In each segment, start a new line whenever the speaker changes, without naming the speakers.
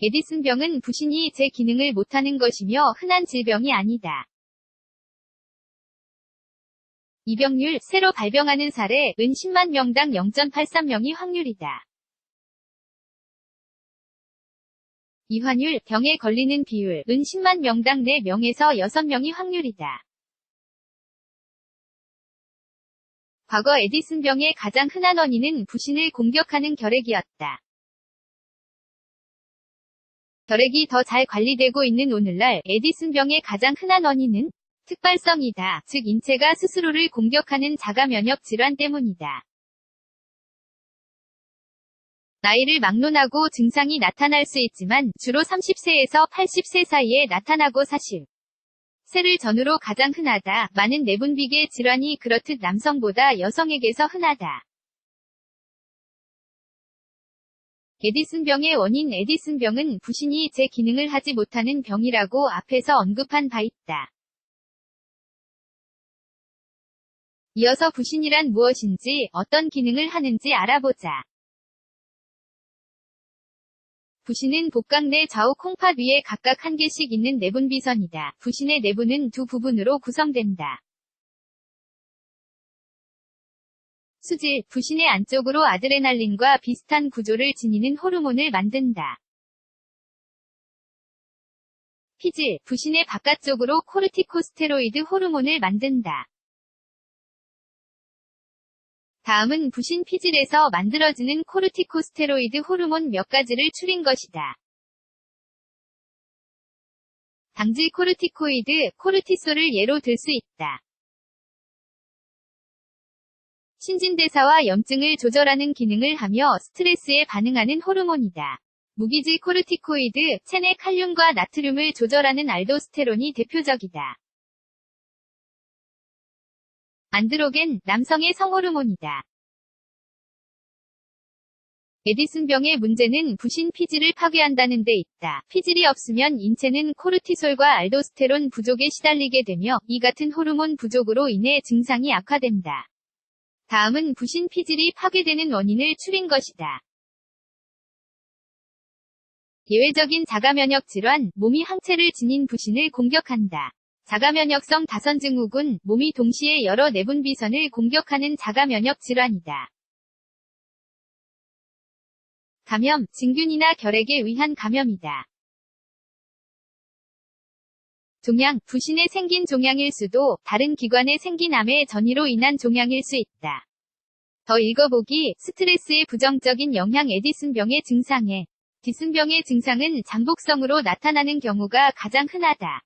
에디슨병은 부신이 제 기능을 못하는 것이며 흔한 질병이 아니다. 입병률, 새로 발병하는 사례, 은 10만 명당 0.83명이 확률이다. 이환율, 병에 걸리는 비율, 은 10만 명당 4명에서 6명이 확률이다. 과거 에디슨병의 가장 흔한 원인은 부신을 공격하는 결핵이었다. 결핵이 더 잘 관리되고 있는 오늘날 에디슨병의 가장 흔한 원인은 특발성이다. 즉 인체가 스스로를 공격하는 자가면역 질환 때문이다. 나이를 막론하고 증상이 나타날 수 있지만 주로 30세에서 80세 사이에 나타나고 사실 세를 전후로 가장 흔하다. 많은 내분비계 질환이 그렇듯 남성보다 여성에게서 흔하다. 에디슨병의 원인 에디슨병은 부신이 제 기능을 하지 못하는 병이라고 앞에서 언급한 바 있다. 이어서 부신이란 무엇인지, 어떤 기능을 하는지 알아보자. 부신은 복강 내 좌우 콩팥 위에 각각 한 개씩 있는 내분비선이다. 부신의 내부는 두 부분으로 구성된다. 수질, 부신의 안쪽으로 아드레날린과 비슷한 구조를 지니는 호르몬을 만든다. 피질, 부신의 바깥쪽으로 코르티코스테로이드 호르몬을 만든다. 다음은 부신 피질에서 만들어지는 코르티코스테로이드 호르몬 몇 가지를 추린 것이다. 당질 코르티코이드, 코르티솔을 예로 들 수 있다. 신진대사와 염증을 조절하는 기능을 하며 스트레스에 반응하는 호르몬이다. 무기질 코르티코이드, 체내 칼륨과 나트륨을 조절하는 알도스테론이 대표적이다. 안드로겐, 남성의 성호르몬이다. 에디슨병의 문제는 부신 피질을 파괴한다는 데 있다. 피질이 없으면 인체는 코르티솔과 알도스테론 부족에 시달리게 되며 이 같은 호르몬 부족으로 인해 증상이 악화된다. 다음은 부신 피질이 파괴되는 원인을 추린 것이다. 예외적인 자가면역 질환, 몸이 항체를 지닌 부신을 공격한다. 자가면역성 다선증후군, 몸이 동시에 여러 내분비선을 공격하는 자가면역 질환이다. 감염, 진균이나 결핵에 의한 감염이다. 종양, 부신에 생긴 종양일 수도, 다른 기관에 생긴 암의 전이로 인한 종양일 수 있다. 더 읽어보기, 스트레스의 부정적인 영향 에디슨병의 증상에 디슨병의 증상은 잠복성으로 나타나는 경우가 가장 흔하다.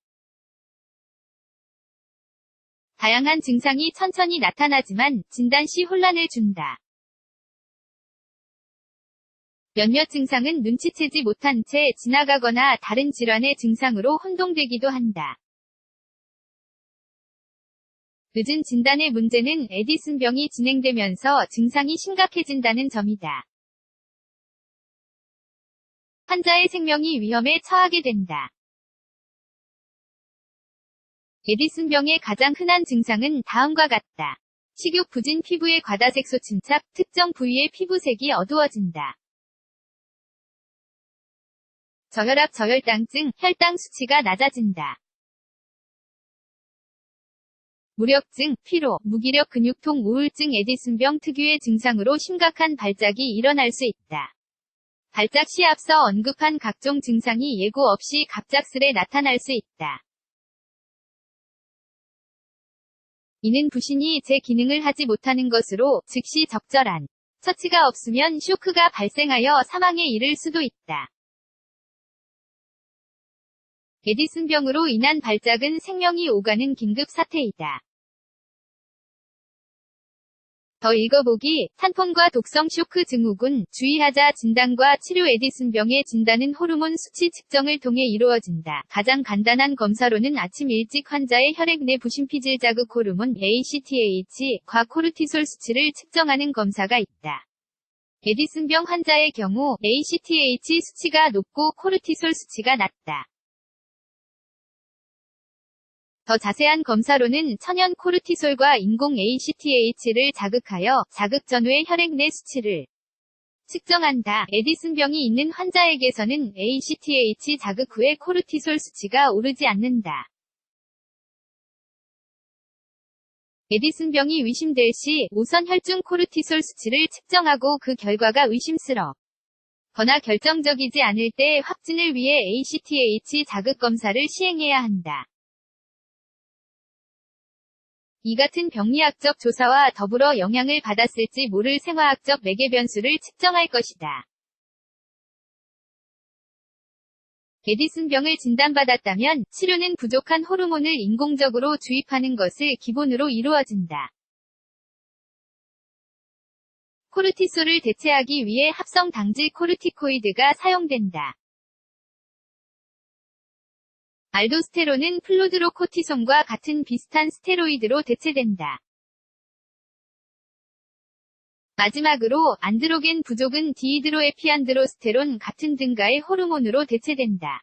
다양한 증상이 천천히 나타나지만 진단 시 혼란을 준다. 몇몇 증상은 눈치채지 못한 채 지나가거나 다른 질환의 증상으로 혼동되기도 한다. 늦은 진단의 문제는 에디슨병이 진행되면서 증상이 심각해진다는 점이다. 환자의 생명이 위험에 처하게 된다. 에디슨병의 가장 흔한 증상은 다음과 같다. 식욕 부진 피부의 과다색소 침착, 특정 부위의 피부색이 어두워진다. 저혈압 저혈당증, 혈당 수치가 낮아진다. 무력증, 피로, 무기력 근육통 우울증 에디슨병 특유의 증상으로 심각한 발작이 일어날 수 있다. 발작 시 앞서 언급한 각종 증상이 예고 없이 갑작스레 나타날 수 있다. 이는 부신이 제 기능을 하지 못하는 것으로 즉시 적절한 처치가 없으면 쇼크가 발생하여 사망에 이를 수도 있다. 에디슨병으로 인한 발작은 생명이 오가는 긴급 사태이다. 더 읽어보기, 탄폰과 독성 쇼크 증후군, 주의하자 진단과 치료 에디슨병의 진단은 호르몬 수치 측정을 통해 이루어진다. 가장 간단한 검사로는 아침 일찍 환자의 혈액 내 부신 피질 자극 호르몬 ACTH,과 코르티솔 수치를 측정하는 검사가 있다. 에디슨병 환자의 경우 ACTH 수치가 높고 코르티솔 수치가 낮다. 더 자세한 검사로는 천연 코르티솔과 인공 ACTH를 자극하여 자극 전후의 혈액 내 수치를 측정한다. 에디슨병이 있는 환자에게서는 ACTH 자극 후에 코르티솔 수치가 오르지 않는다. 에디슨병이 의심될 시 우선 혈중 코르티솔 수치를 측정하고 그 결과가 의심스럽거나 결정적이지 않을 때 확진을 위해 ACTH 자극 검사를 시행해야 한다. 이 같은 병리학적 조사와 더불어 영향을 받았을지 모를 생화학적 매개 변수를 측정할 것이다. 에디슨병을 진단받았다면 치료는 부족한 호르몬을 인공적으로 주입하는 것을 기본으로 이루어진다. 코르티솔을 대체하기 위해 합성 당질 코르티코이드가 사용된다. 알도스테론은 플로드로코티솜과 같은 비슷한 스테로이드로 대체된다. 마지막으로 안드로겐 부족은 디히드로에피안드로스테론 같은 등가의 호르몬으로 대체된다.